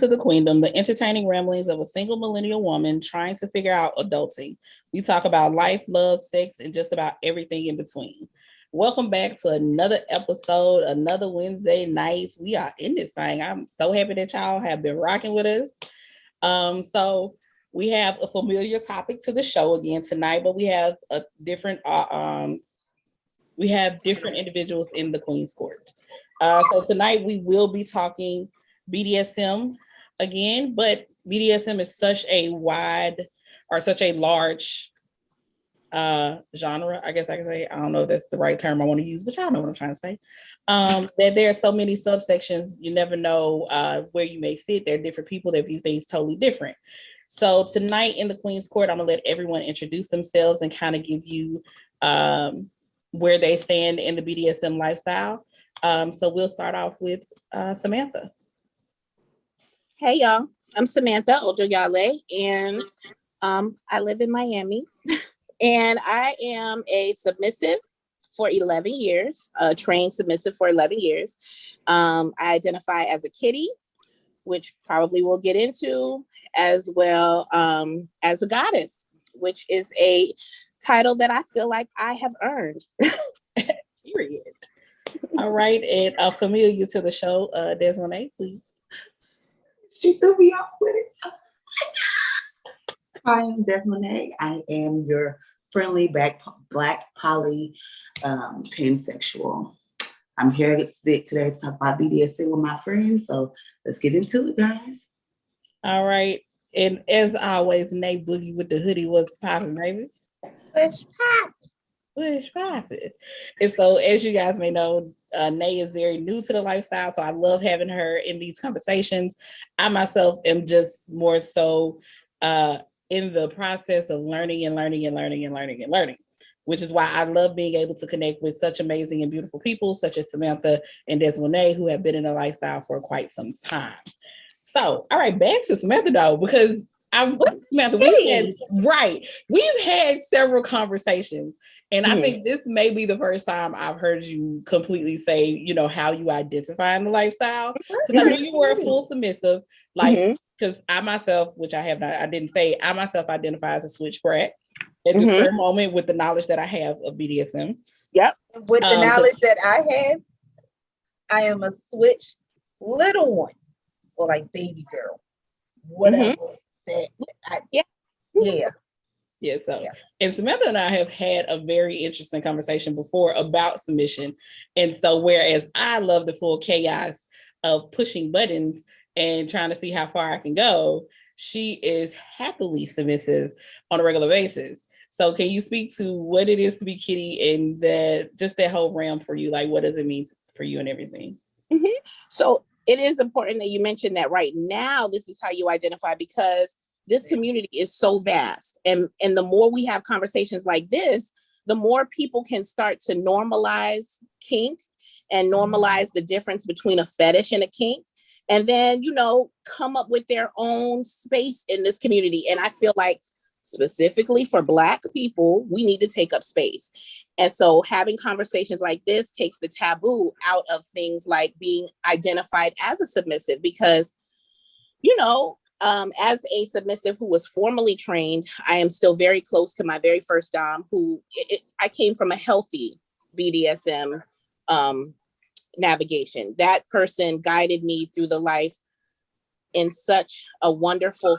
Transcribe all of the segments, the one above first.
to the Queendom, the entertaining ramblings of a single millennial woman trying to figure out adulting. We talk about life, love, sex, and just about everything in between. Welcome back to another episode, another Wednesday night. We are in this thing. I'm so happy that y'all have been rocking with us. So we have a familiar topic to the show again tonight, but we have a different individuals in the Queen's Court. So tonight we will be talking BDSM again, but BDSM is such a wide or such a large genre, I guess I can say. I don't know if that's the right term I want to use, but y'all know what I'm trying to say. That there are so many subsections, you never know where you may fit. There are different people that view things totally different. So tonight in the Queen's Court, I'm gonna let everyone introduce themselves and kind of give you where they stand in the BDSM lifestyle. So we'll start off with Samantha. Hey y'all, I'm Samantha Odoyale, and I live in Miami, and I am a submissive for 11 years, a trained submissive for 11 years. I identify as a kitty, which probably we'll get into, as well as a goddess, which is a title that I feel like I have earned. Period. All right, and familiar to the show, Desmond, please. She threw me off with it. Hi, I'm Desmond. I am your friendly black poly pansexual. I'm here today to talk about BDSM with my friends. So let's get into it, guys. All right. And as always, Nate Boogie with the hoodie. What's poppin', baby? What's poppin'? And so, as you guys may know, Nay is very new to the lifestyle, so I love having her in these conversations. I myself am just more so in the process of learning, which is why I love being able to connect with such amazing and beautiful people, such as Samantha and Desmond, who have been in the lifestyle for quite some time. So, all right, back to Samantha though, because Samantha, we've had several conversations, and I think this may be the first time I've heard you completely say, you know, how you identify in the lifestyle. Because I knew you were a full submissive, like, because I myself, which I have not, I didn't say, I myself identify as a switch brat at this current moment with the knowledge that I have of BDSM. Yep. With the knowledge that I have, I am a switch little one, or like baby girl, whatever. And Samantha and I have had a very interesting conversation before about submission. And so whereas I love the full chaos of pushing buttons and trying to see how far I can go, she is happily submissive on a regular basis. So can you speak to what it is to be kitty and that whole realm for you? Like, what does it mean for you and everything? So it is important that you mentioned that right now, this is how you identify, because this community is so vast. And the more we have conversations like this, the more people can start to normalize kink and normalize the difference between a fetish and a kink. And then, you know, come up with their own space in this community. And I feel like specifically for Black people, we need to take up space. And so having conversations like this takes the taboo out of things like being identified as a submissive, because, you know, as a submissive who was formally trained, I am still very close to my very first dom, I came from a healthy BDSM navigation. That person guided me through the life in such a wonderful,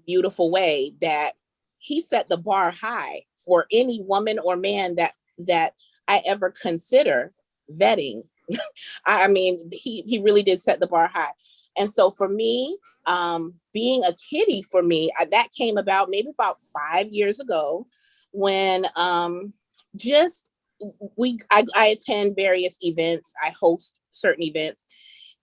beautiful way that he set the bar high for any woman or man that I ever consider vetting. I mean, he really did set the bar high. And so for me, being a kitty for me, that came about maybe about 5 years ago when I attend various events. I host certain events.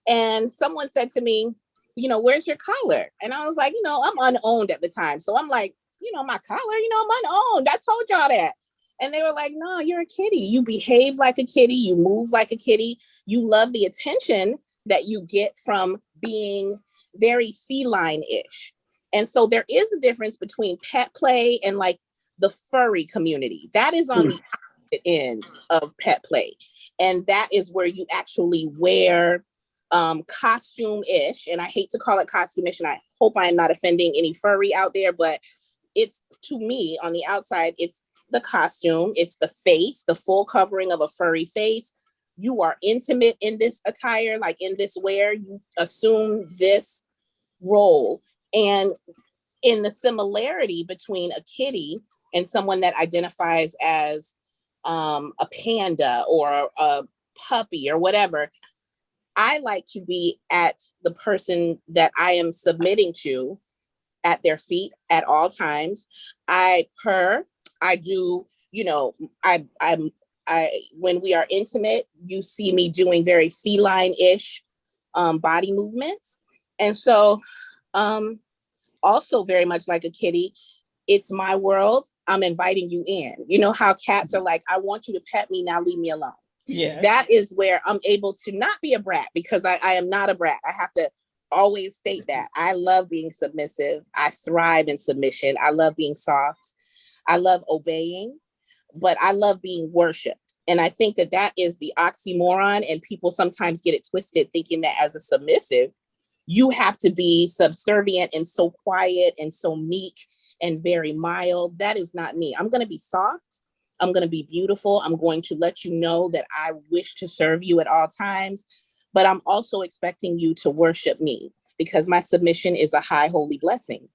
And someone said to me, you know, where's your collar? And I was like, you know, I'm unowned at the time. So I'm like, you know, my collar, you know, I'm unowned. I told y'all that. And they were like, no, you're a kitty. You behave like a kitty. You move like a kitty. You love the attention that you get from being very feline-ish. And so there is a difference between pet play and like the furry community. That is on the opposite end of pet play. And that is where you actually wear costume-ish, and I hate to call it costume-ish, and I hope I am not offending any furry out there, but it's, to me, on the outside, it's the costume, it's the face, the full covering of a furry face. You are intimate in this attire, like in this wear, you assume this role. And in the similarity between a kitty and someone that identifies as a panda or a puppy or whatever, I like to be at the person that I am submitting to at their feet at all times. I purr. I do, you know, I when we are intimate, you see me doing very feline-ish body movements. And so also very much like a kitty, it's my world. I'm inviting you in. You know how cats are like, I want you to pet me, now leave me alone. Yeah. That is where I'm able to not be a brat, because I am not a brat. I have to always state that. I love being submissive. I thrive in submission. I love being soft. I love obeying, but I love being worshiped. And I think that that is the oxymoron, and people sometimes get it twisted thinking that as a submissive, you have to be subservient and so quiet and so meek and very mild. That is not me. I'm going to be soft. I'm going to be beautiful. I'm going to let you know that I wish to serve you at all times, but I'm also expecting you to worship me, because my submission is a high holy blessing.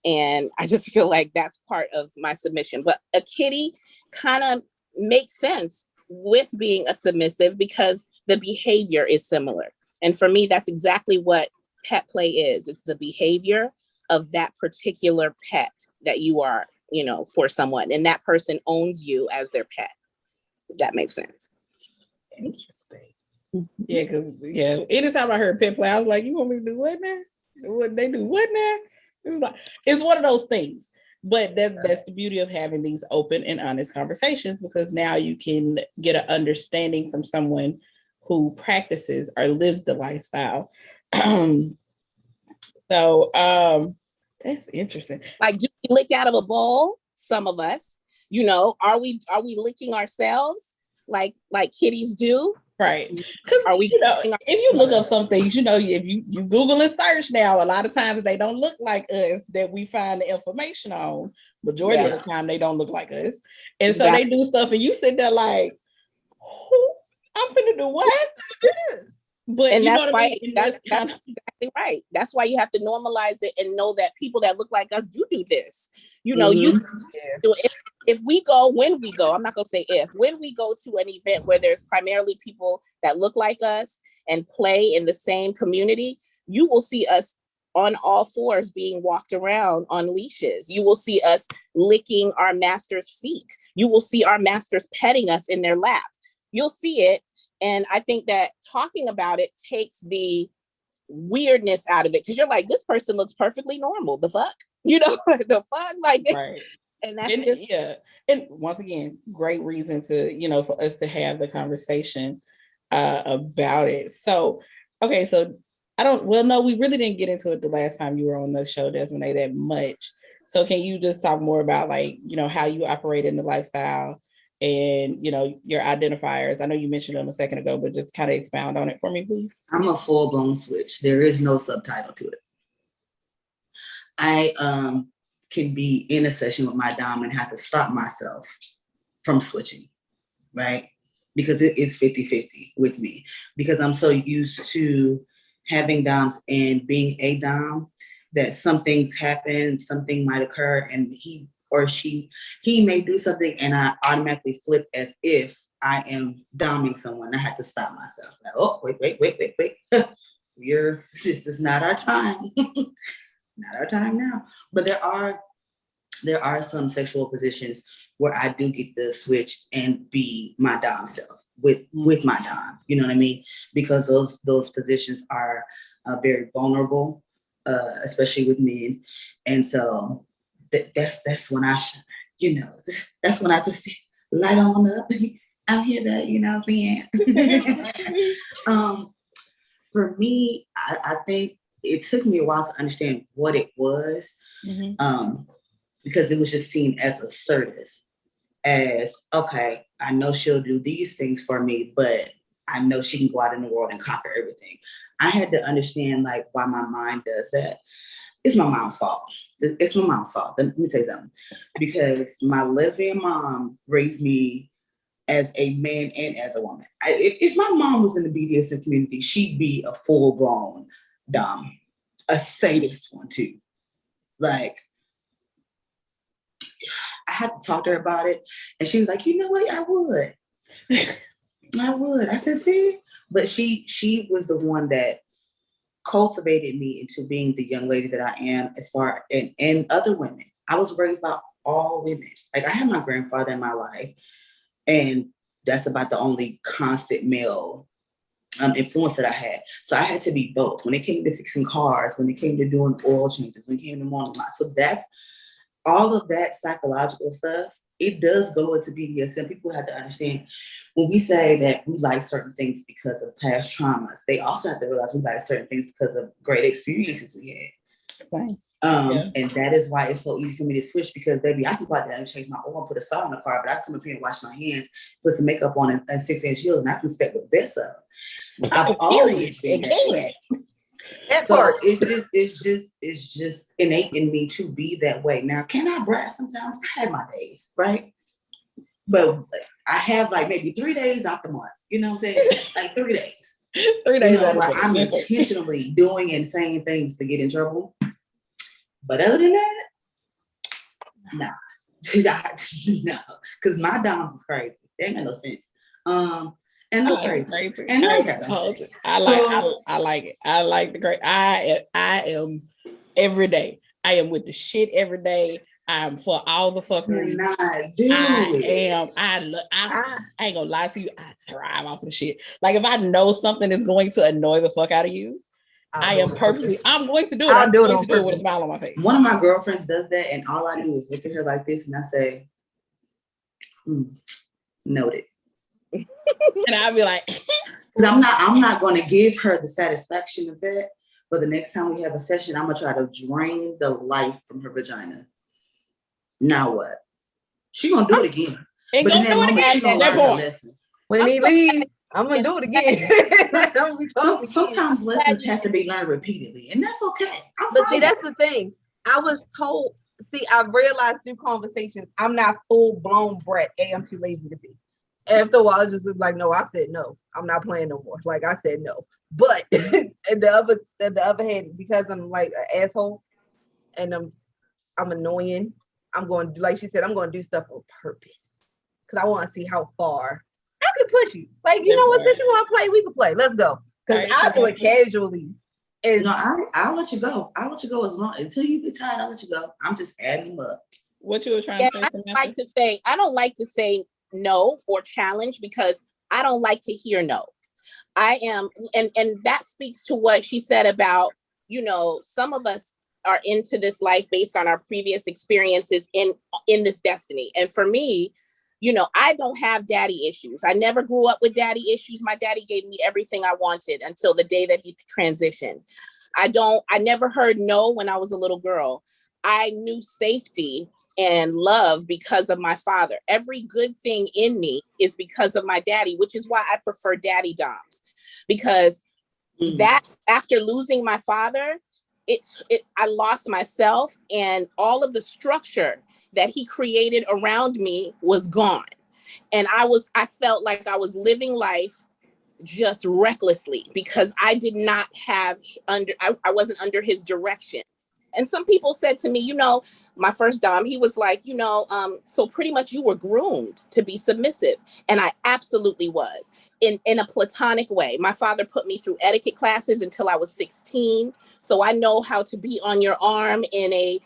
And I just feel like that's part of my submission. But a kitty kind of makes sense with being a submissive because the behavior is similar. And for me, that's exactly what pet play is. It's the behavior of that particular pet that you are, you know, for someone, and that person owns you as their pet, if that makes sense. Interesting. Yeah, because anytime I heard pet play, I was like, you want me to do what now? What they do what now? It's one of those things. But that's the beauty of having these open and honest conversations, because now you can get an understanding from someone who practices or lives the lifestyle. So that's interesting. Like, do we lick out of a bowl? Some of us, you know, are we licking ourselves like kitties do? Right. Because are we, you know, if you look up some things, you know, if you Google and search now, a lot of times they don't look like us that we find the information on. Majority of the time they don't look like us. And so they do stuff and you sit there like, I'm gonna do what? But and you that's know what why I mean? that's exactly right. That's why you have to normalize it and know that people that look like us do this. You know, if we go, when we go, I'm not gonna say if, when we go to an event where there's primarily people that look like us and play in the same community, you will see us on all fours being walked around on leashes. You will see us licking our master's feet. You will see our masters petting us in their lap. You'll see it. And I think that talking about it takes the weirdness out of it, because you're like, this person looks perfectly normal. The fuck? You know, the fuck? Like, right. And that's just, And once again, great reason to, you know, for us to have the conversation about it. So, okay, so we really didn't get into it the last time you were on the show, Desmond, that much. So can you just talk more about, like, you know, how you operate in the lifestyle and, you know, your identifiers? I know you mentioned them a second ago, but just kind of expound on it for me, please. I'm a full-blown switch. There is no subtitle to it. I can be in a session with my dom and have to stop myself from switching, right? Because it is 50-50 with me, because I'm so used to having doms and being a dom that some things happen, something might occur, and he or she may do something and I automatically flip as if I am doming someone. I have to stop myself. Like, oh, wait. This is not our time. Not our time now. But there are some sexual positions where I do get the switch and be my dom self with my dom. You know what I mean? Because those positions are very vulnerable, especially with men. And so that's when I, you know, that's when I just light on up. I'm here to, you know, the end. For me, I think it took me a while to understand what it was, because it was just seen as assertive, as, okay, I know she'll do these things for me, but I know she can go out in the world and conquer everything. I had to understand like why my mind does that. It's my mom's fault. It's my mom's fault. Let me tell you something. Because my lesbian mom raised me as a man and as a woman. If my mom was in the BDSM community, she'd be a full-blown dom, a sadist one too. Like, I had to talk to her about it, and she was like, "You know what? I would. I would." I said, "See," but she was the one that cultivated me into being the young lady that I am, as far and other women. I was raised by all women. Like, I had my grandfather in my life, and that's about the only constant male influence that I had. So I had to be both. When it came to fixing cars, when it came to doing oil changes, when it came to morning life. So that's all of that psychological stuff. It does go into BDSM. People have to understand when we say that we like certain things because of past traumas, they also have to realize we like certain things because of great experiences we had. Right. And that is why it's so easy for me to switch, because baby, I can go out there and change my oil and put a salt on the car, but I come up here and wash my hands, put some makeup on and 6-inch heels, and I can step with the best of them. I've always been that way. So it's just innate in me to be that way. Now, can I brag sometimes? I have my days, right? But I have like maybe 3 days out the month. You know what I'm saying? Like 3 days. 3 days out where I'm intentionally doing and saying things to get in trouble. But other than that, no. No. Because my doms is crazy. They ain't got no sense. And I'm crazy. And I like it. I like the great. I am every day. I am with the shit every day. I'm for all the fuckery. I ain't gonna lie to you. I thrive off of the shit. Like, if I know something is going to annoy the fuck out of you, I'm going to do it. I'm going to do it with a smile on my face. One of my girlfriends does that, and all I do is look at her like this, and I say, noted. And I'll be like, because I'm not going to give her the satisfaction of that. But the next time we have a session, I'm gonna try to drain the life from her vagina. Now what? She gonna do it again. But in that moment, she gonna learn her lesson. When he leaves, I'm gonna do it again. Sometimes lessons have to be learned repeatedly, and that's okay. But see, that's the thing. I was told. See, I realized through conversations, I'm not full blown brat. I'm too lazy to be. After a while, I just was like, no, I said no. I'm not playing no more. Like, I said no. But at the other hand, because I'm like an asshole and I'm annoying, I'm going to, like she said, I'm going to do stuff on purpose because I want to see how far I can push you. Like, you know what? Since you want to play, we can play. Let's go. Because I'll do it casually. No, I'll let you go. I'll let you go as long until you get tired. I'll let you go. I'm just adding them up. What you were trying to say? I don't like to say no or challenge because I don't like to hear no. I am, and that speaks to what she said about, you know, some of us are into this life based on our previous experiences in this destiny. And for me, you know, I don't have daddy issues. I never grew up with daddy issues. My daddy gave me everything I wanted until the day that he transitioned. I never heard no when I was a little girl. I knew safety and love because of my father. Every good thing in me is because of my daddy, which is why I prefer daddy doms, because that after losing my father, I lost myself, and all of the structure that he created around me was gone. And I felt like I was living life just recklessly because I did not have I wasn't under his direction. And some people said to me, you know, my first dom, he was like, you know, so pretty much you were groomed to be submissive. And I absolutely was in a platonic way. My father put me through etiquette classes until I was 16. So I know how to be on your arm in a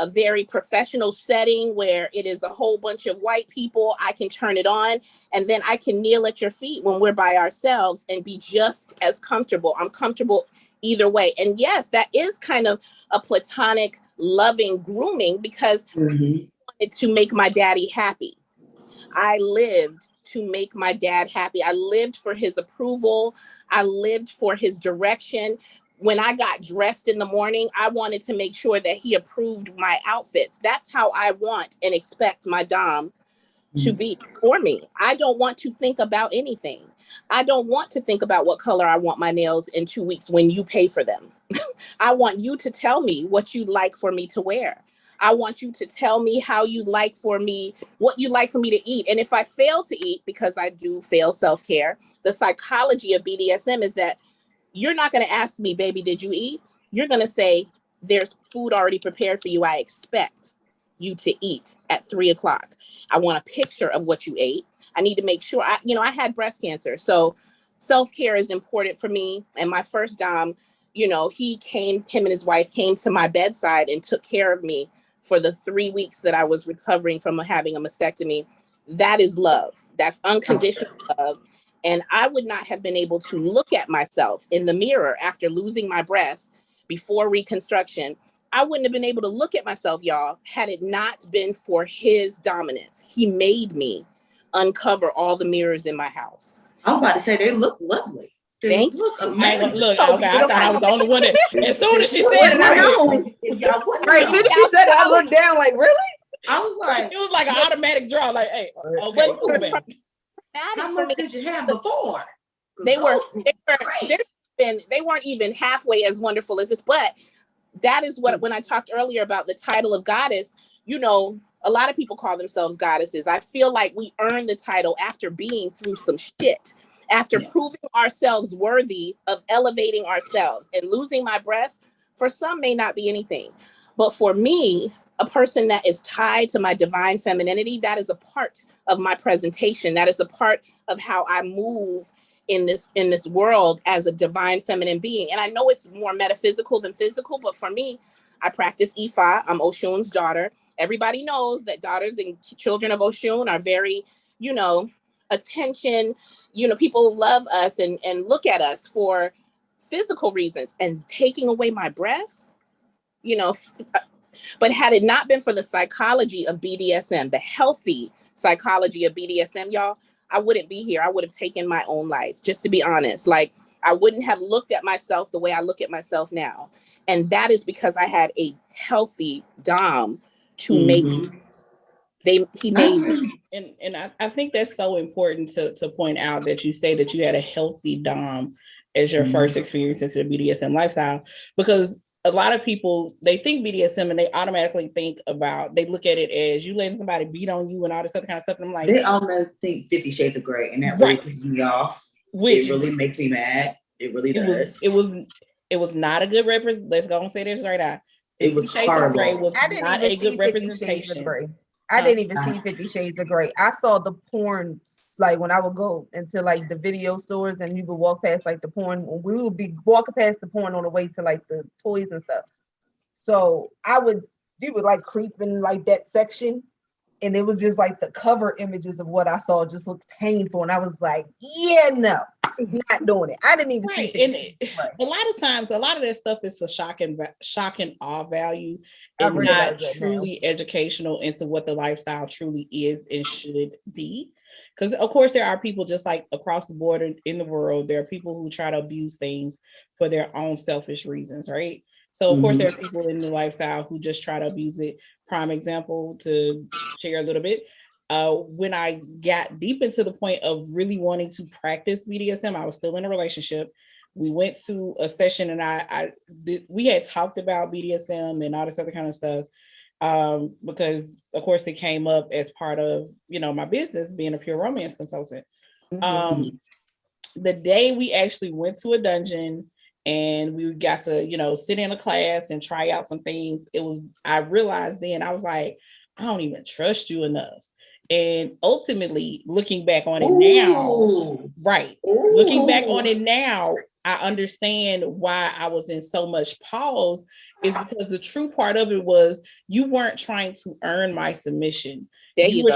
very professional setting where it is a whole bunch of white people. I can turn it on, and then I can kneel at your feet when we're by ourselves and be just as comfortable. I'm comfortable either way. And yes, that is kind of a platonic, loving grooming because I wanted to make my daddy happy. I lived to make my dad happy. I lived for his approval. I lived for his direction. When I got dressed in the morning, I wanted to make sure that he approved my outfits. That's how I want and expect my dom to be for me. I don't want to think about anything. I don't want to think about what color I want my nails in 2 weeks when you pay for them. I want you to tell me what you'd like for me to wear. I want you to tell me how you'd like for me, what you'd like for me to eat. And if I fail to eat, because I do fail self-care, the psychology of BDSM is that you're not going to ask me, baby, did you eat? You're going to say, there's food already prepared for you. I expect you to eat at 3:00. I want a picture of what you ate. I need to make sure I had breast cancer. So self-care is important for me. And my first dom, him and his wife came to my bedside and took care of me for the 3 weeks that I was recovering from having a mastectomy. That is love. That's unconditional love. And I would not have been able to look at myself in the mirror after losing my breast before reconstruction. I wouldn't have been able to look at myself, y'all, had it not been for his dominance. He made me uncover all the mirrors in my house. I was about to say they look lovely. They look amazing. Look, okay, I thought I was the only one that, as soon as she said it, I know. Right, did she said I looked down like, really? I was like, it was like an automatic draw, like, hey, okay, cool, man. How much did you have before? They weren't even halfway as wonderful as this, but that is what, when I talked earlier about the title of goddess, a lot of people call themselves goddesses. I feel like we earn the title after being through some shit, after proving ourselves worthy of elevating ourselves. And losing my breast, for some, may not be anything. But for me, a person that is tied to my divine femininity, that is a part of my presentation. That is a part of how I move in this world as a divine feminine being. And I know it's more metaphysical than physical, but for me, I practice Ifa. I'm Oshun's daughter. Everybody knows that daughters and children of Oshun are very, attention. People love us and look at us for physical reasons. And taking away my breast, but had it not been for the psychology of BDSM, the healthy psychology of BDSM, y'all, I wouldn't be here. I would have taken my own life, just to be honest. Like, I wouldn't have looked at myself the way I look at myself now. And that is because I had a healthy dom to make me. He made me. And I think that's so important to point out, that you say that you had a healthy dom as your first experience into the BDSM lifestyle, because a lot of people, they think BDSM and they automatically they look at it as you letting somebody beat on you and all this other kind of stuff. And I'm like, they almost think 50 Shades of Grey, and that really pisses me off. It really makes me mad. It really does. It was not a good representation. Let's go and say this right now. It was horrible. I didn't not a good representation. I didn't even see 50 Shades of Grey. I saw the porn, like when I would go into like the video stores and you would walk past like the porn. We would be walking past the porn on the way to like the toys and stuff. So you would like creep in like that section. And it was just like the cover images of what I saw just looked painful. And I was like, yeah, no, not doing it. I didn't even see it. A lot of times, a lot of that stuff is for shock and awe value, and not truly educational into what the lifestyle truly is and should be. Because, of course, there are people just like across the board in the world. There are people who try to abuse things for their own selfish reasons, right? So, of course, there are people in the lifestyle who just try to abuse it. Prime example, to share a little bit. When I got deep into the point of really wanting to practice BDSM, I was still in a relationship. We went to a session and we had talked about BDSM and all this other kind of stuff. Because of course it came up as part of, my business, being a pure romance consultant. The day we actually went to a dungeon and we got to, sit in a class and try out some things, I realized then, I was like, I don't even trust you enough. And ultimately, looking back on it now, looking back on it now, I understand why I was in so much pause, is because the true part of it was you weren't trying to earn my submission. You were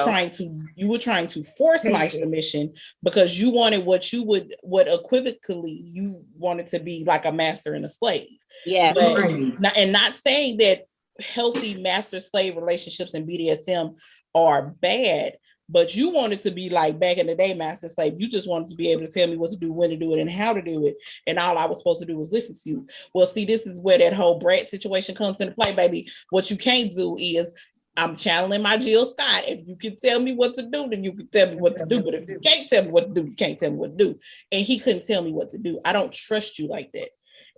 trying to force my submission because you wanted what equivocally you wanted to be like a master and a slave. Yeah. And not saying that healthy master-slave relationships in BDSM are bad, but you wanted to be like back in the day, master slave. You just wanted to be able to tell me what to do, when to do it, and how to do it. And all I was supposed to do was listen to you. Well, see, this is where that whole brat situation comes into play, baby. What you can't do is I'm channeling my Jill Scott. If you can tell me what to do, then you can tell me what to do. But if you can't tell me what to do, you can't tell me what to do. And he couldn't tell me what to do. I don't trust you like that.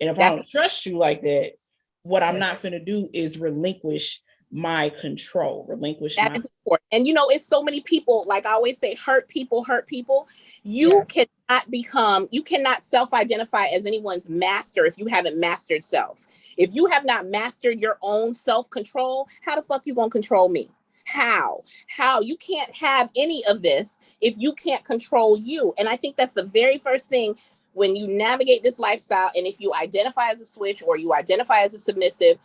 And if I don't trust you like that, what I'm not going to do is relinquish my control, that is important. And it's so many people, like I always say, hurt people. You cannot self-identify as anyone's master if you haven't mastered self. If you have not mastered your own self-control, how the fuck you gonna control me? How you can't have any of this if you can't control you. And I think that's the very first thing when you navigate this lifestyle. And if you identify as a switch or you identify as a submissive,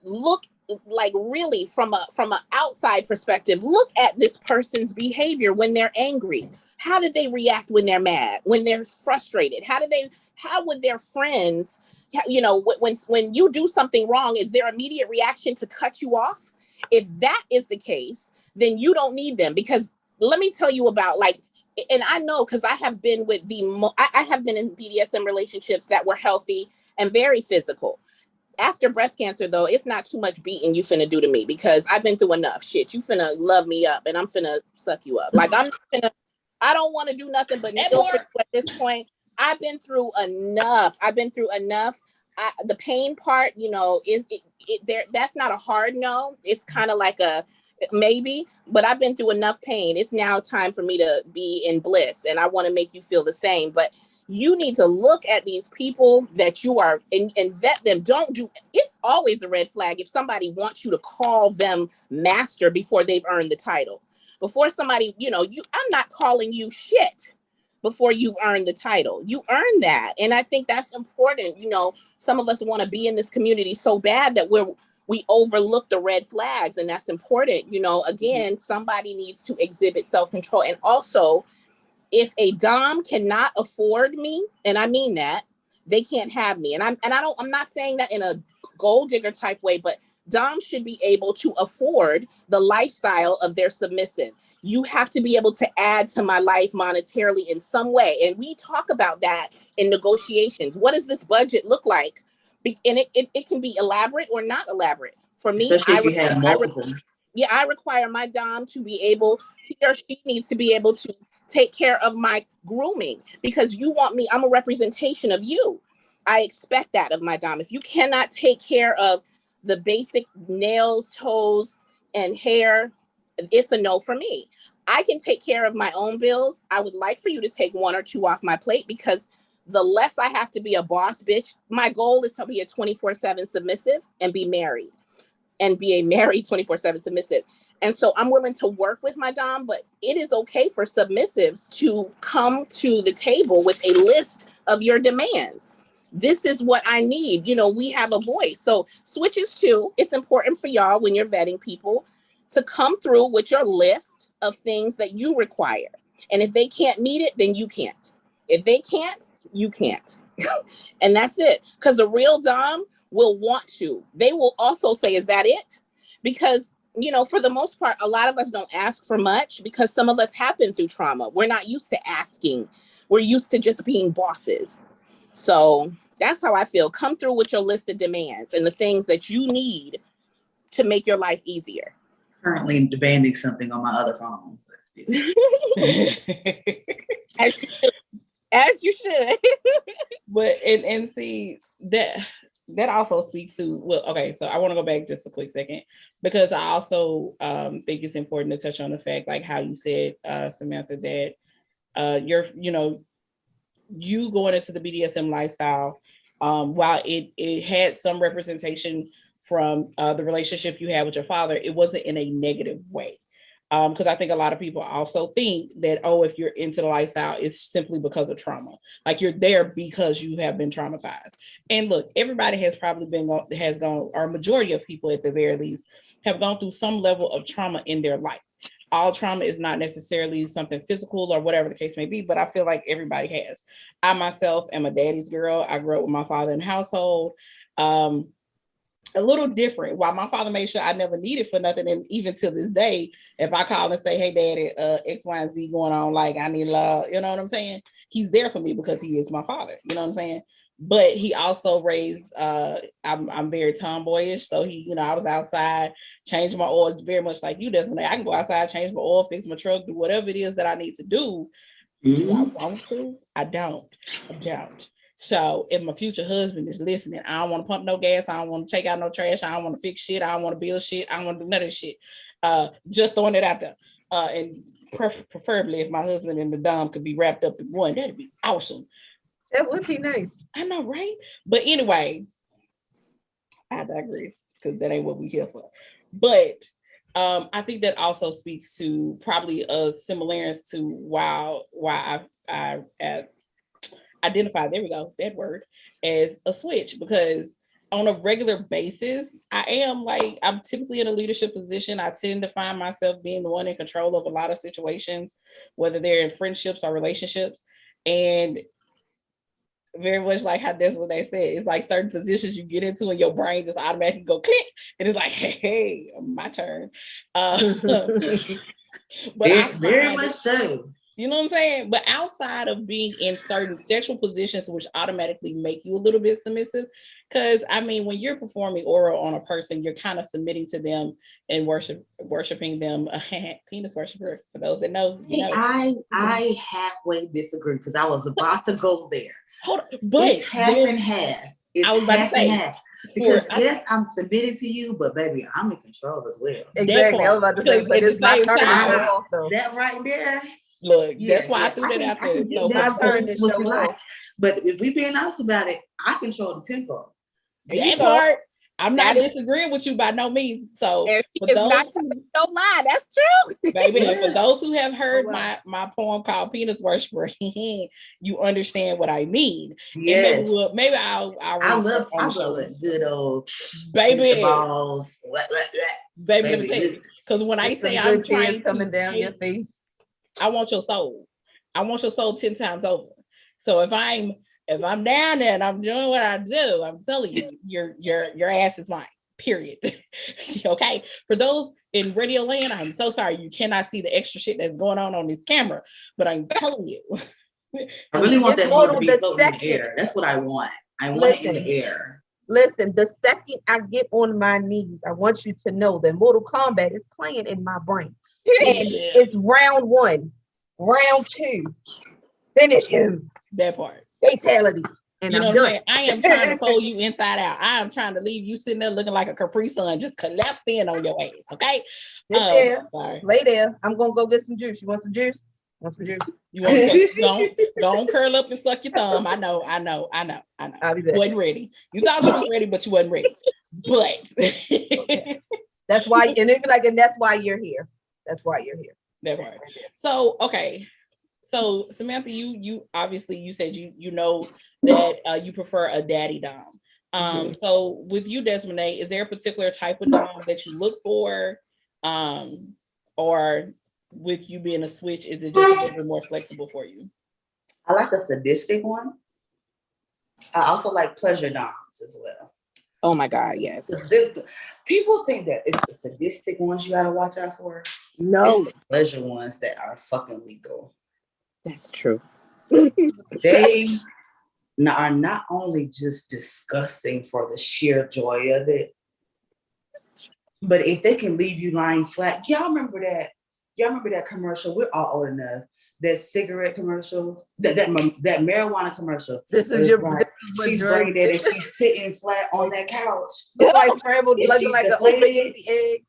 look, like really from an outside perspective, look at this person's behavior when they're angry. How did they react when they're mad, when they're frustrated? How would their friends, when you do something wrong, is their immediate reaction to cut you off? If that is the case, then you don't need them. Because let me tell you about, like, and I know, because I have been with I have been in BDSM relationships that were healthy and very physical. After breast cancer, though, it's not too much beating you finna do to me, because I've been through enough shit. You finna love me up and I'm finna suck you up. Like, I don't want to do nothing but kneel for you at this point. I've been through enough. The pain part, is there? That's not a hard no. It's kind of like a maybe, but I've been through enough pain. It's now time for me to be in bliss, and I want to make you feel the same. But you need to look at these people that you are and vet them. It's always a red flag if somebody wants you to call them master before they've earned the title. Before somebody, I'm not calling you shit before you've earned the title. You earn that. And I think that's important. Some of us want to be in this community so bad that we overlook the red flags, and that's important. Again, somebody needs to exhibit self-control. And also, if a dom cannot afford me, and I mean that, they can't have me. And I'm not saying that in a gold digger type way, but doms should be able to afford the lifestyle of their submissive. You have to be able to add to my life monetarily in some way. And we talk about that in negotiations. What does this budget look like? And it can be elaborate or not elaborate. For me, I require my dom to be able, he or she needs to be able to take care of my grooming, because you want me, I'm a representation of you. I expect that of my dom. If you cannot take care of the basic nails, toes, and hair, it's a no for me. I can take care of my own bills. I would like for you to take one or two off my plate, because the less I have to be a boss bitch, my goal is to be a 24/7 submissive and be married. And be a married 24/7 submissive. And so I'm willing to work with my dom, but it is okay for submissives to come to the table with a list of your demands. This is what I need. We have a voice. So switches too. It's important for y'all when you're vetting people to come through with your list of things that you require. And if they can't meet it, then you can't. If they can't, you can't. And that's it. Because a real dom will want to. They will also say, is that it? Because, for the most part, a lot of us don't ask for much, because some of us have been through trauma. We're not used to asking. We're used to just being bosses. So that's how I feel. Come through with your list of demands and the things that you need to make your life easier. Currently demanding something on my other phone. As you should. But and see that also speaks to, okay, so I want to go back just a quick second, because I also think it's important to touch on the fact, like how you said, Samantha, that you going into the BDSM lifestyle, while it had some representation from the relationship you had with your father, it wasn't in a negative way. Because I think a lot of people also think that, if you're into the lifestyle, it's simply because of trauma. Like, you're there because you have been traumatized. And look, everybody has probably gone, or majority of people at the very least, have gone through some level of trauma in their life. All trauma is not necessarily something physical or whatever the case may be, but I feel like everybody has. I myself am a daddy's girl. I grew up with my father in the household. a little different. While my father made sure I never needed for nothing, and even to this day, if I call and say, "Hey, Daddy, X, Y, and Z going on, like I need love," you know what I'm saying? He's there for me because he is my father. You know what I'm saying? But he also raised. I'm very tomboyish, so he, I was outside changing my oil, very much like you. That's when I can go outside, change my oil, fix my truck, do whatever it is that I need to do. Do I want to? I don't. So if my future husband is listening, I don't want to pump no gas. I don't want to take out no trash. I don't want to fix shit. I don't want to build shit. I don't want to do none of this shit. Just throwing it out there. And preferably if my husband and the dom could be wrapped up in one, that'd be awesome. That would be nice. I know, right? But anyway, I digress because that ain't what we here for. But I think that also speaks to probably a similarity to why I identify, there we go, that word, as a switch, because on a regular basis, I'm typically in a leadership position. I tend to find myself being the one in control of a lot of situations, whether they're in friendships or relationships. And very much like how that's what they said. It's like certain positions you get into and your brain just automatically go click. And it's like, hey, my turn. But very much so. You know what I'm saying? But outside of being in certain sexual positions, which automatically make you a little bit submissive, because when you're performing oral on a person, you're kind of submitting to them and worshiping them. Penis worshiper, for those that know. I halfway disagree because I was about to go there. Hold on, but it's half and half. It's I was about half to say, and half. Because yes, I'm submitted to you, but baby, I'm in control as well. Exactly. I was about to say, but it's not turning off though. That right there. Look, that's why I threw that out there. So my turn to show off. But if we being honest about it, I control the tempo. That part, I'm not disagreeing with you by no means. So for those don't lie, that's true. Baby, for those who have heard my poem called Penis Worshiper, you understand what I mean. Yes. And maybe I'll I love a good old baby balls. Baby, let me tell you. Because when I say I'm trying coming down your face, I want your soul. I want your soul 10 times over. So if I'm down there and I'm doing what I do, I'm telling you, your ass is mine. Period. Okay. For those in Radio Land, I'm so sorry you cannot see the extra shit that's going on this camera, but I'm telling you. I really want that motor to be floating in the air. That's what I want. I want it in the air. Listen, the second I get on my knees, I want you to know that Mortal Kombat is playing in my brain. And it's round 1, round 2, finish him. That part. Fatality. And you know I'm what I'm done. saying? I am trying to fold you inside out. I am trying to leave you sitting there looking like a Capri Sun, just collapsed in on your ass. Okay. Sorry. Lay there. I'm gonna go get some juice. You want some juice? You want don't curl up and suck your thumb. I know. I'll be back. Wasn't ready. You thought you was ready, but you wasn't ready. But okay. That's why, and that's why you're here. That's why you're here. That part. So okay. So Samantha, you obviously you said you know that you prefer a daddy dom. So with you, Desmond, is there a particular type of dom that you look for? Or with you being a switch, is it just a little bit more flexible for you? I like a sadistic one. I also like pleasure doms as well. Oh my God, yes. People think that it's the sadistic ones you gotta watch out for. No, it's the pleasure ones that are fucking legal. That's true. They are not only just disgusting for the sheer joy of it, but if they can leave you lying flat, y'all remember that commercial? We're all old enough. That cigarette commercial, that marijuana commercial. This is she's brain dead and she's sitting flat on that couch. Like scrambled, like an open egg.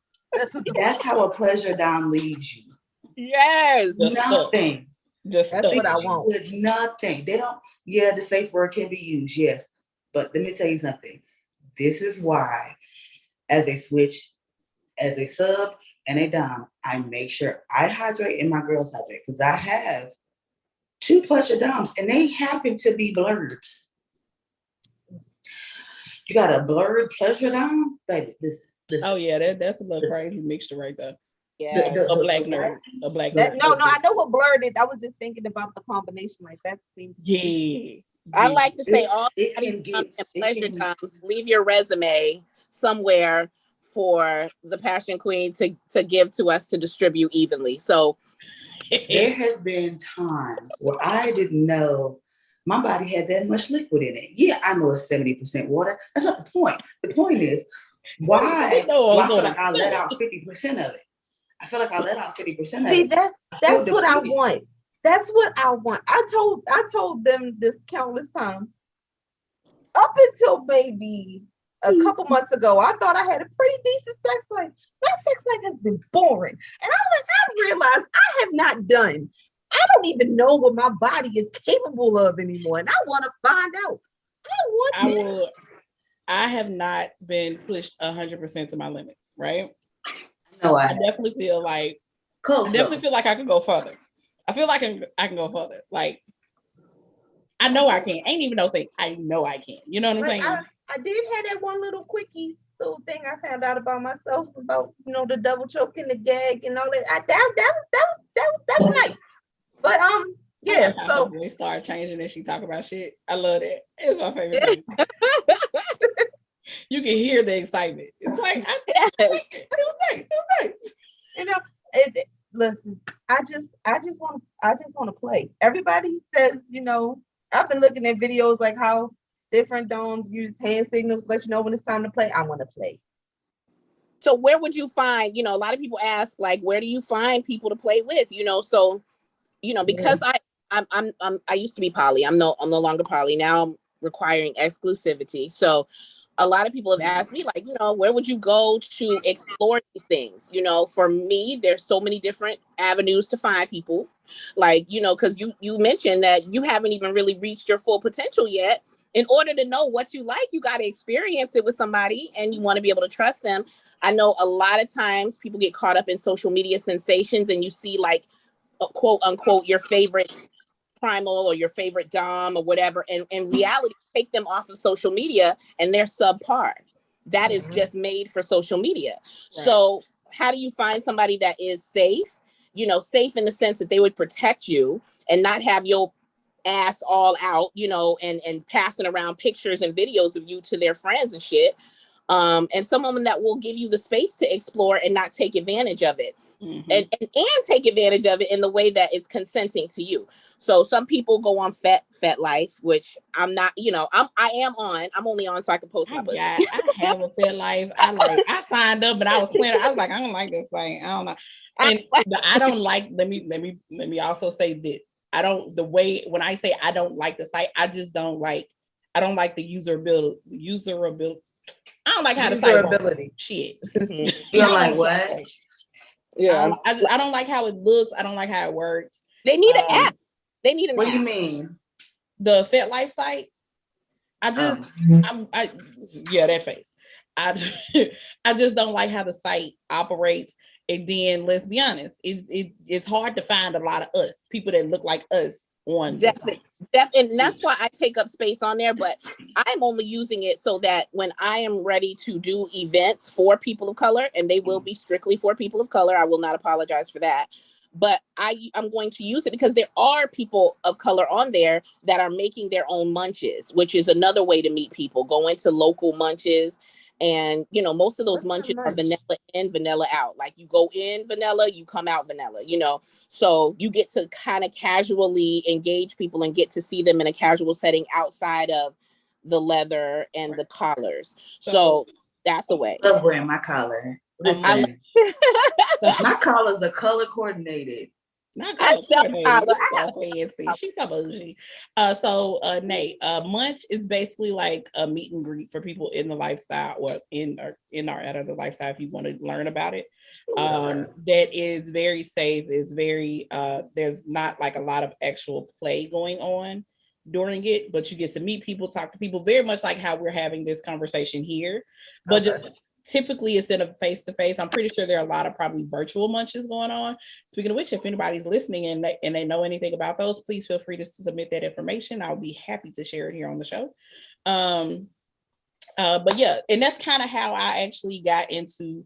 That's how a pleasure dom leaves you. Yes. Nothing. That's what I want. With nothing. They don't. Yeah, the safe word can be used. Yes, but let me tell you something. This is why, as a switch, as a sub, and a dom, I make sure I hydrate and my girls hydrate because I have 2 pleasure doms and they happen to be blurred. You got a blurred pleasure dom, baby. Listen. Oh yeah, that's a little crazy mixture right there. Yeah, a black nerd. No, I know what blurred is. I was just thinking about the combination like that. Yeah. I like to say all pleasure doms. Leave your resume somewhere for the Passion Queen to give to us to distribute evenly. So there has been times where I didn't know my body had that much liquid in it. Yeah, I know it's 70% water. That's not the point. The point is, why do I feel like I let out 50% of it? I feel like I let out 50% of it. See, that's what I want. That's what I want. I told them this countless times. Up until maybe a couple months ago, I thought I had a pretty decent sex life. My sex life has been boring. And I realized I have not done. I don't even know what my body is capable of anymore. And I want to find out. I have not been pushed 100% to my limits, right? No, I definitely feel like I could go further. I feel like I can go further. Like, I know I can. Ain't even no thing. I know I can. You know what I'm saying? I did have that one little quickie little thing I found out about myself about the double choke and the gag and all that. That was nice. But yeah. So we start changing and she talk about shit. I love that. It's my favorite thing. You can hear the excitement. It's like it was nice. Listen, I just want to play. Everybody says, I've been looking at videos like how different domes use hand signals to let you know when it's time to play. I want to play. So where would you find, a lot of people ask, like, where do you find people to play with? So, because I used to be poly. I'm no longer poly. Now I'm requiring exclusivity. So a lot of people have asked me, like, where would you go to explore these things? For me, there's so many different avenues to find people, like, because you mentioned that you haven't even really reached your full potential yet. In order to know what you like, you got to experience it with somebody, and you want to be able to trust them. I know a lot of times people get caught up in social media sensations, and you see, like, quote unquote, your favorite primal or your favorite dom or whatever, and in reality take them off of social media and they're subpar. That is just made for social media. Right. So how do you find somebody that is safe in the sense that they would protect you and not have your ass all out, and passing around pictures and videos of you to their friends and shit, and someone that will give you the space to explore and not take advantage of it. Mm-hmm. and take advantage of it in the way that is consenting to you. So some people go on Fet Life, which I'm not, I'm only on so I can post my pussy. I have a Fet Life. I signed up, but I was playing. I was like, I don't like this thing. I don't know. And I don't like, let me also say this. When I say I don't like the site, I just don't like the userability. I don't like how the site works. Shit. You're like, what? Yeah, I don't like how it looks. I don't like how it works. They need an app. They need an app. What do you mean? The Fet Life site. That face. I just don't like how the site operates. And then let's be honest, it's hard to find a lot of us, people that look like us on and that's why I take up space on there, but I'm only using it so that when I am ready to do events for people of color, and they will be strictly for people of color, I will not apologize for that, but I'm going to use it because there are people of color on there that are making their own munches, which is another way to meet people. Go into local munches. And, most of those munches are vanilla in, vanilla out. Like, you go in vanilla, you come out vanilla, so you get to kind of casually engage people and get to see them in a casual setting outside of the leather and the collars. So that's the way. I love wearing my collar. Listen, my collars are color coordinated. She's a bougie. So Nate, munch is basically like a meet and greet for people in the lifestyle or in our out of the lifestyle. If you want to learn about it, that is very safe. It's very there's not like a lot of actual play going on during it, but you get to meet people, talk to people, very much like how we're having this conversation here, but just typically instead of face-to-face. I'm pretty sure there are a lot of probably virtual munches going on. Speaking of which, if anybody's listening and they know anything about those, please feel free to submit that information. I'll be happy to share it here on the show. But yeah, and that's kind of how I actually got into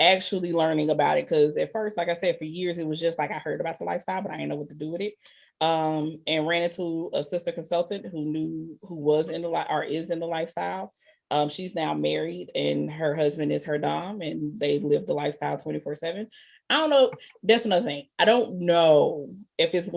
actually learning about it, because at first, like I said, for years it was just like I heard about the lifestyle, but I didn't know what to do with it. And ran into a sister consultant who was in the is in the lifestyle. She's now married and her husband is her dom and they live the lifestyle 24/7. I don't know. That's another thing. I don't know if it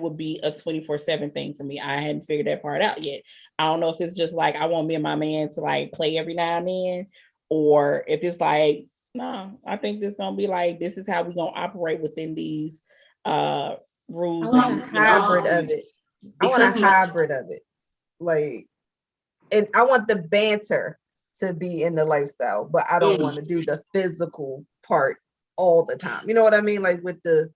would be a 24/7 thing for me. I hadn't figured that part out yet. I don't know if it's just like I want me and my man to like play every now and then, or if it's like, no, I think this gonna be like, this is how we're gonna operate within these rules. I want a hybrid of it. I want a hybrid of it. Like, and I want the banter to be in the lifestyle, but I don't want to do the physical part all the time. You know what I mean? Like with the,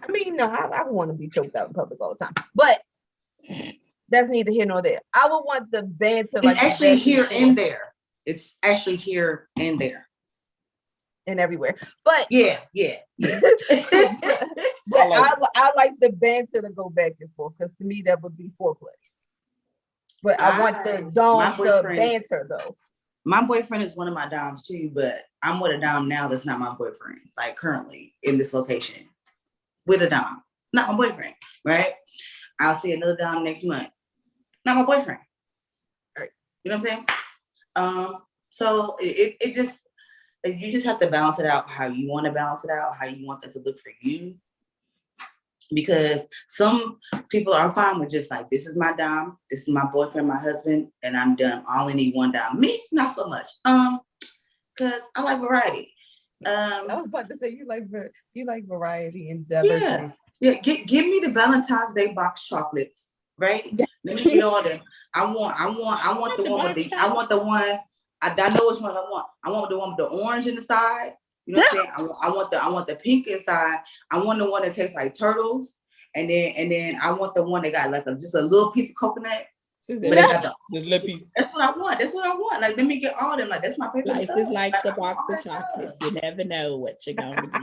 I mean, no, I want to be choked out in public all the time, but that's neither here nor there. I would want the banter. It's like actually here and there. It's actually here and there. And everywhere. But yeah. But I like the banter to go back and forth, because to me that would be foreplay. But I want the dom, the banter though. My boyfriend is one of my doms too, but I'm with a dom now that's not my boyfriend, like currently in this location. With a dom, not my boyfriend, right? I'll see another dom next month. Not my boyfriend. Right. You know what I'm saying? So it just, you just have to balance it out how you want to balance it out, how you want that to look for you. Because some people are fine with just like, this is my dom, this is my boyfriend, my husband, and I'm done. I only need one dom. Me, not so much. Because I like variety. I was about to say you like variety and diversity. Yeah. Give me the Valentine's Day box chocolates, right? Let me get all them. I want the one with the. I want the one. I know which one I want. I want the one with the orange in the side. You know what I'm saying? I want the pink inside. I want the one that tastes like turtles, and then I want the one that got like just a little piece of coconut. But got that's what I want. That's what I want. Like, let me get all them. Like, that's my favorite. Life is like the box of chocolates. You never know what you're gonna be.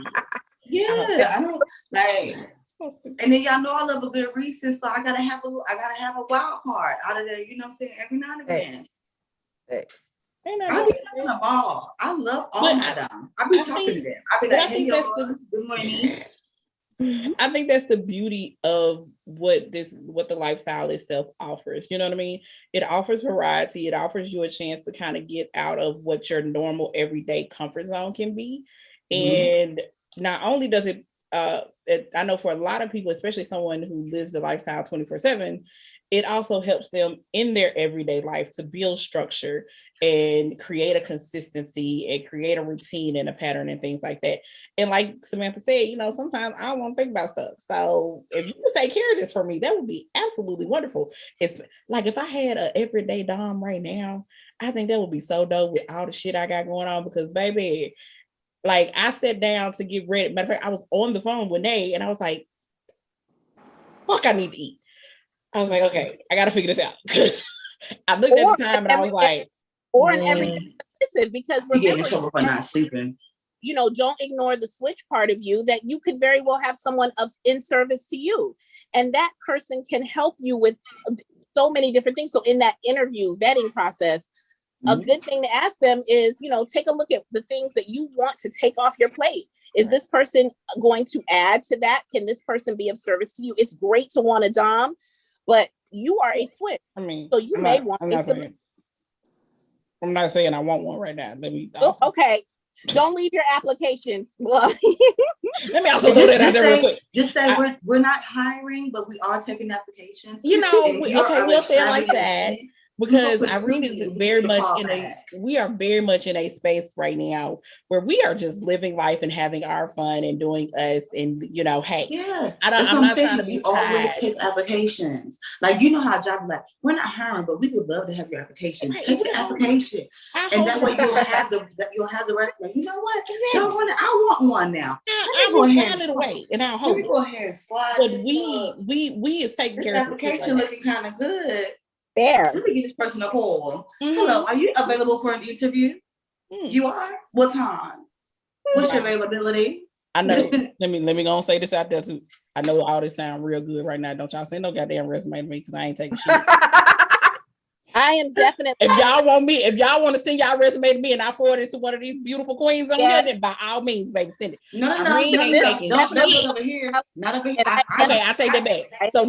Yeah, I know. Like, and then y'all know I love a good Reese's, so I gotta have a wild card out of there. You know what I'm saying? Every now and again. Hey. I be having a ball. I love all my doms. I be talking to them. I be like, hey, y'all, good morning. I think that's the beauty of what the lifestyle itself offers. You know what I mean? It offers variety. It offers you a chance to kind of get out of what your normal everyday comfort zone can be. And not only does it, I know for a lot of people, especially someone who lives the lifestyle 24/7, it also helps them in their everyday life to build structure and create a consistency and create a routine and a pattern and things like that. And like Samantha said, you know, sometimes I don't want to think about stuff. So if you could take care of this for me, that would be absolutely wonderful. It's like if I had an everyday dom right now, I think that would be so dope with all the shit I got going on, because baby, like I sat down to get ready. Matter of fact, I was on the phone with Nay and I was like, fuck, I need to eat. I was like, okay, I got to figure this out. I looked at the time and I was like, in everyday, listen, because remember, you get in trouble for not sleeping. You know, don't ignore the switch part of you, that you could very well have someone in service to you, and that person can help you with so many different things. So in that interview vetting process, a good thing to ask them is, you know, take a look at the things that you want to take off your plate. Is this person going to add to that? Can this person be of service to you? It's great to want a dom, but you are a switch. I mean, so you may want. I'm not saying I want one right now. Let me. Okay, don't leave your applications. Let me also throw that out there real quick. Just say we're not hiring, but we are taking applications. You know, we'll say it like that. Because I really we are very much in a space right now where we are just living life and having our fun and doing us, and you know, hey, I'm not trying to be always take applications. Like, you know how job like, we're not hiring, but we would love to have your application. Right. Take the application, and that way you'll have the resume. You know what? I want one now. I will file it away, and I'll hold it. Go ahead and slide. But we is taking care of application looking kind of good. There. Let me give this person a call. Hello, are you available for an interview? You are? What time? What's your availability? I know. let me go and say this out there too. I know all this sound real good right now. Don't y'all send no goddamn resume to me, because I ain't taking shit. I am definitely. If y'all want to send y'all resume to me and I forward it to one of these beautiful queens on here, then by all means, baby, send it. No. Don't Don't over here. Not over here. Okay, I take that back. So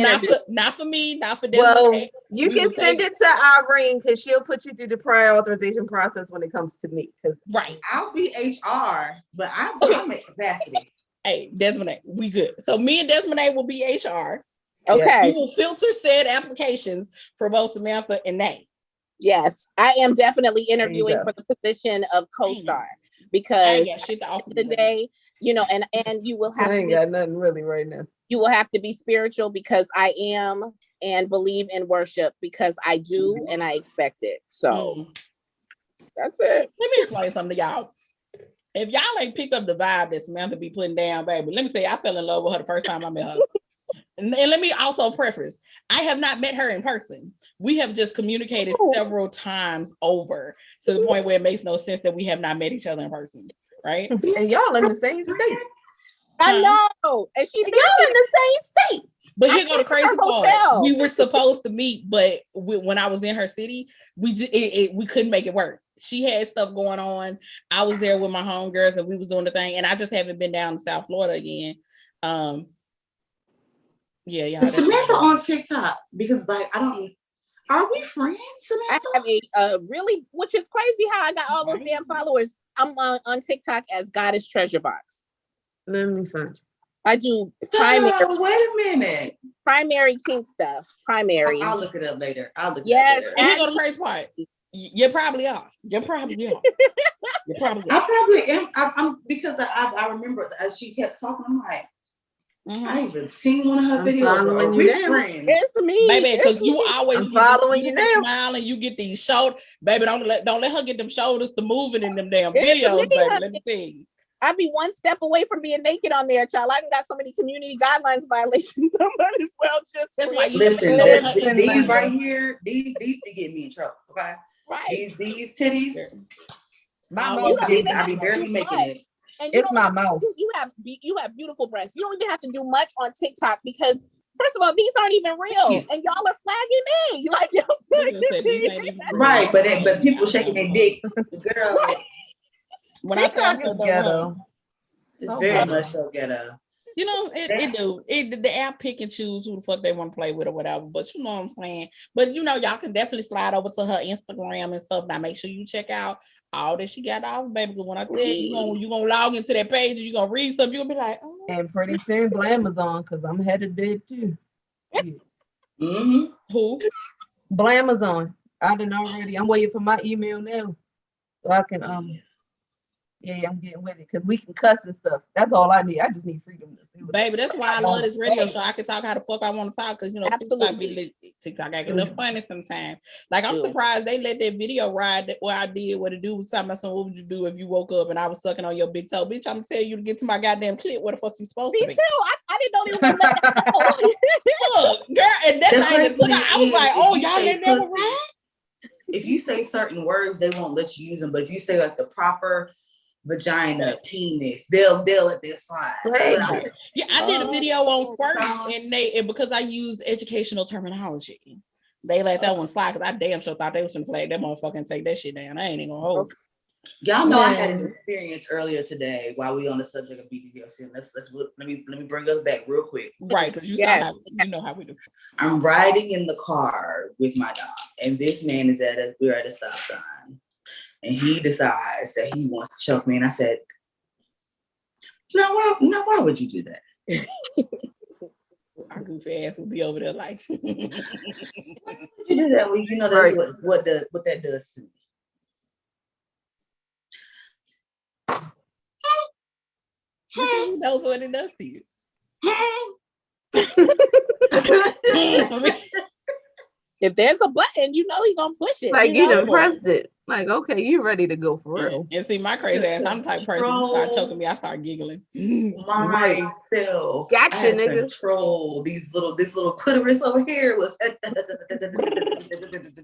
not for me, not for Well, Desiree. you can send it to Irene because she'll put you through the prior authorization process when it comes to me. Right. I'll be HR, but I'm at capacity. Hey, Desmond, we good. So me and Desmond will be HR. Okay. We will filter said applications for both Samantha and Nate. Yes, I am definitely interviewing for the position of co-star because at the end of the day, and you will have I ain't got nothing really right now. You will have to be spiritual because I am, and believe in worship because I do and I expect it. So that's it. Let me explain something to y'all. If y'all ain't picked up the vibe that Samantha be putting down, baby, let me tell you, I fell in love with her the first time I met her. And let me also preface, I have not met her in person. We have just communicated several times over to the point where it makes no sense that we have not met each other in person, right? And y'all in the same state. I know. And y'all in the same state. But here go the crazy part. We were supposed to meet, but when I was in her city, we couldn't make it work. She had stuff going on. I was there with my homegirls and we was doing the thing. And I just haven't been down to South Florida again. Yeah. Samantha on TikTok because are we friends, Samantha? I have which is crazy how I got all those damn followers. I'm on TikTok as Goddess Treasure Box. Let me find. I do primary. Wait a minute. Primary kink stuff. Primary. I'll look it up later. And here go the crazy part. You probably are. You probably are. I probably am. I'm because I remember as she kept talking. I'm like, I even seen one of her videos. Friends. It's me, baby, because you always following you now. Smile and you get these shoulders, baby. Don't let her get them shoulders to moving in them damn videos, baby. Let me tell you. I'd be one step away from being naked on there, child. I got so many community guidelines violations. I might as well just. That's why you listen. These right here, these be getting me in trouble. Okay, right. These titties. I be barely making it. And it's my mouth. You have beautiful breasts. You don't even have to do much on TikTok because first of all, these aren't even real, and y'all are flagging me. Like y'all flagging me. Right, but people shaking their dick, girl. Right. When I talk ghetto, it's very much so ghetto. You know, the app pick and choose who the fuck they want to play with or whatever. But you know what I'm saying. But y'all can definitely slide over to her Instagram and stuff. Now make sure you check out all that she got off, baby. Because when I tell you gonna log into that page and you're gonna read something, you're gonna be like, oh. And pretty soon Blamazon, because I'm headed there too. Mm-hmm. Who? Blamazon. I didn't already. I'm waiting for my email now. So I can I'm getting with it because we can cuss and stuff. That's all I need. I just need freedom. Baby, that's why I love this radio show. I can talk how the fuck I want to talk because TikTok acting up funny sometimes. Like I'm surprised they let that video ride where I did what it do was talking about what would you do if you woke up and I was sucking on your big toe, bitch. I'm gonna tell you to get to my goddamn clip. Where the fuck you supposed to be? Me too. I didn't know they were that. Look, girl, and that's I was like, oh, y'all let that ride. If you say certain words, they won't let you use them. But if you say like the proper vagina, penis, they'll let this slide. Yeah, I did a video on squirt and because I used educational terminology, they let that one slide because I damn sure thought they was gonna flag that motherfucker and take that shit down. I ain't even gonna hold. Y'all know I had an experience earlier today while we on the subject of BDSM. Let me bring us back real quick. Right, because you know how we do. I'm riding in the car with my dog, and this man we're at a stop sign. And he decides that he wants to choke me. And I said, why would you do that? Our goofy ass would be over there like, why would you do that? Well, you know that's what that does to me. Who knows what it does to you? If there's a button, you know he's gonna push it. Like you done pressed it. Like, okay, you ready to go for real? And see, my crazy ass, I'm the type of person who start choking me, I start giggling. Myself, Gotcha, I had nigga. control this little clitoris over here was.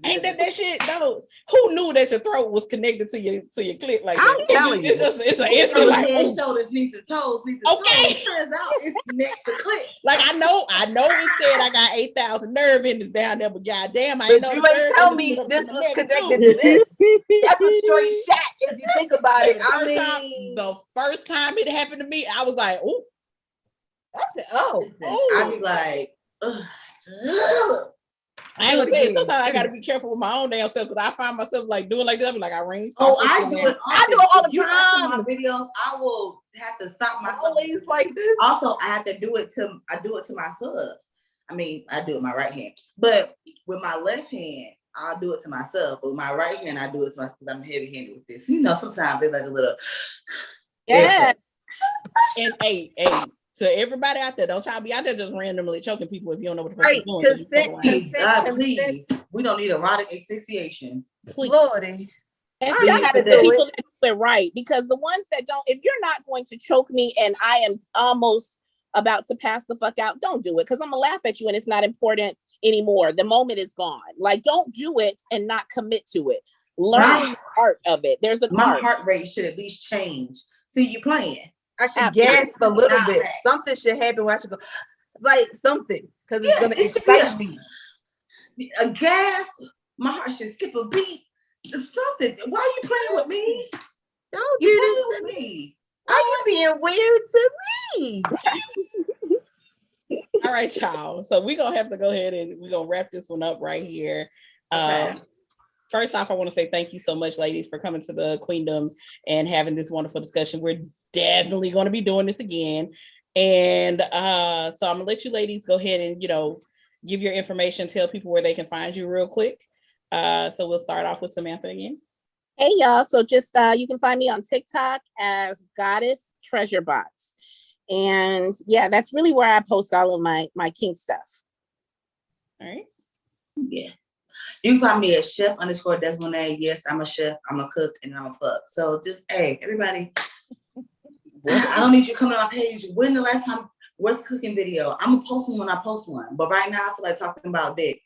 Ain't that shit? No, who knew that your throat was connected to your clit like I'm that? telling you. It's an instant like, head, shoulders, knees and toes, okay. Turns out it's neck to clit. Like I know it said I got 8,000 nerve endings down there, but goddamn, I ain't But know. you ain't tell me this was connected to this. That's a straight shot if you think about it. The first time it happened to me, I was like, oh. I said, oh. I'd be like, ugh. I ain't gonna tell you, sometimes I gotta be careful with my own damn self because I find myself like doing like this. I be like, I rings. Oh, I do it. I do it all the you time. Watch my videos, I will have to stop myself. Always like this. Also, I have to do it to my subs. I mean, I do it with my right hand, but with my left hand, I'll do it to myself. But with my right hand, I do it to myself because I'm heavy-handed with this. You know, sometimes there's like a little. Yeah. And hey, to everybody out there, don't y'all be out there just randomly choking people if you don't know what the fuck you're doing. Consent. Please, we don't need erotic asphyxiation. Please. Lordy. And I shout out to gotta do people that do it right, because the ones that don't, if you're not going to choke me and I am almost about to pass the fuck out, don't do it, because I'm gonna laugh at you and it's not important anymore. The moment is gone. Like, don't do it and not commit to it. Learn the art of it. There's a my heart rate should at least change. See, you playing. I should gasp a little bit. Something should happen where I should go, like something, because it's gonna excite me. A gasp. My heart should skip a beat. Something. Why are you playing with me? Don't do this to me. Are you being weird to me? All right, y'all. So we're gonna have to go ahead and we're gonna wrap this one up right here. Okay. First off, I want to say thank you so much, ladies, for coming to the Queendomme and having this wonderful discussion. We're definitely going to be doing this again. And so I'm gonna let you ladies go ahead and, give your information, tell people where they can find you real quick. So we'll start off with Samantha again. Hey y'all, so just you can find me on TikTok as Goddess Treasure Box. And yeah, that's really where I post all of my kink stuff. All right. Yeah. You can find me at chef_Desmond. Yes, I'm a chef, I'm a cook, and I'm a fuck. So just, hey, everybody, I don't need you coming on my page. When the last time, what's cooking video? I'm gonna post one when I post one. But right now I feel like talking about dick.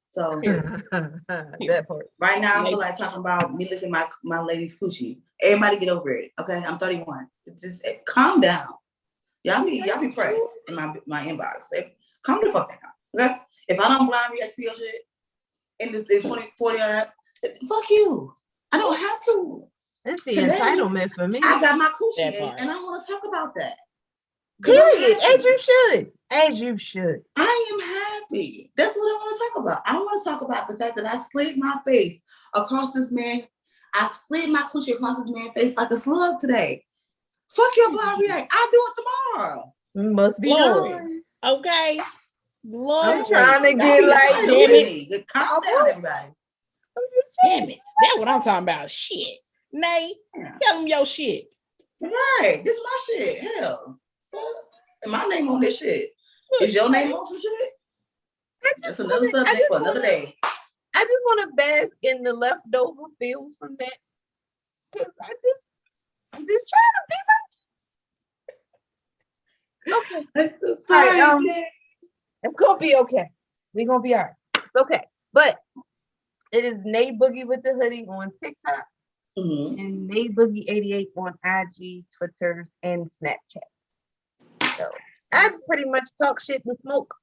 So that part. Right now I feel like talking about me licking my lady's coochie. Everybody get over it. Okay, I'm 31. Just calm down. Y'all be pressed in my inbox. Calm the fuck down. Okay? If I don't blind react to your shit in the 2040, fuck you. I don't have to. That's the entitlement for me. I got my coochie and I want to talk about that. Period. As you should. As you should. I am happy. That's what I want to talk about. I want to talk about the fact that I slid my face across this man. I slid my coochie across this man's face like a slug today. Fuck your blind react. I'll do it tomorrow. Must be nice. Okay. Lord, I'm trying to get like, damn it. Calm down, everybody. Damn it. That's what I'm talking about. Shit. Nay, tell them your shit. Right. This is my shit. Hell. And my name on this shit. Is your name on some shit? That's another subject for another day. I just want to bask in the leftover feels from that. Because I'm just trying to be like, okay. I'm so sorry. All right, it's gonna be okay. We're gonna be all right. It's okay. But it is Nay Boogie with the hoodie on TikTok and Nay Boogie 88 on IG, Twitter, and Snapchat. So I just pretty much talk shit and smoke.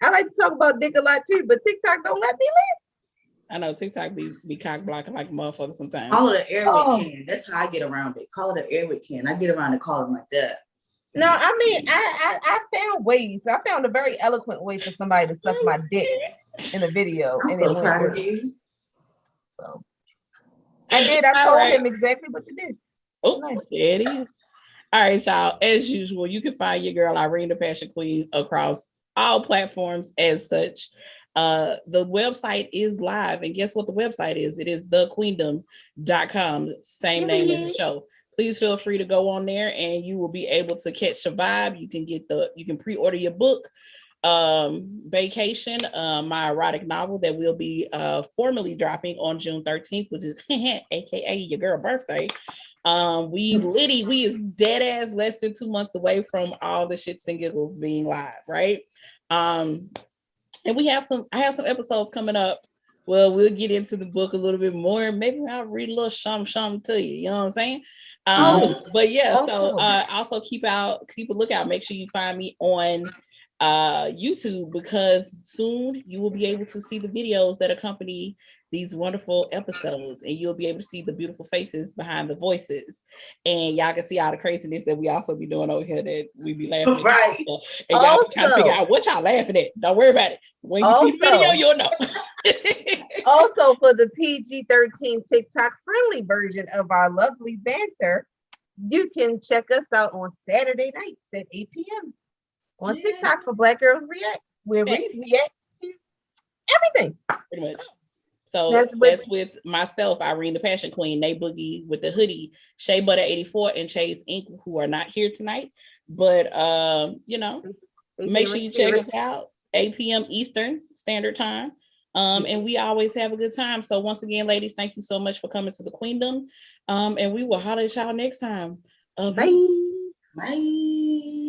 I like to talk about dick a lot too, but TikTok don't let me live. I know TikTok be cock blocking like a motherfucker sometimes. Call it an airwick can. That's how I get around it. Call it an airwick can. I get around to calling like that. No, I mean, I found ways. I found a very eloquent way for somebody to suck my dick in a video. I'm so proud of you. So I did. I told him exactly what to do. Oh, nice. There it is. All right, y'all. As usual, you can find your girl Irene the Passion Queen across all platforms as such. The website is live, and guess what the website is? It is thequeendomme.com, same name as the show. Please feel free to go on there and you will be able to catch a vibe. You can pre-order your book Vacation, my erotic novel that will be formally dropping on June 13th, which is aka your girl birthday. We is dead ass less than 2 months away from all the shits and giggles being live, right? And I have some episodes coming up. Well, we'll get into the book a little bit more. Maybe I'll read a little something to you. You know what I'm saying? But yeah, so also keep a lookout. Make sure you find me on YouTube, because soon you will be able to see the videos that accompany these wonderful episodes, and you'll be able to see the beautiful faces behind the voices, and y'all can see all the craziness that we also be doing over here that we be laughing at. Right. And y'all can kind of figure out what y'all laughing at. Don't worry about it. When you see the video, you'll know. Also, for the PG-13 TikTok friendly version of our lovely banter, you can check us out on Saturday nights at 8 p.m. on TikTok for Black Girls React, where we react to everything. Pretty much. So that's with myself, Irene the Passion Queen, Nate Boogie with the hoodie, Shea Butter 84, and Chase Inc., who are not here tonight. But make sure you check us out, 8 p.m. Eastern Standard Time. And we always have a good time. So once again, ladies, thank you so much for coming to the Queendomme. And we will holler at y'all next time. Bye. Bye.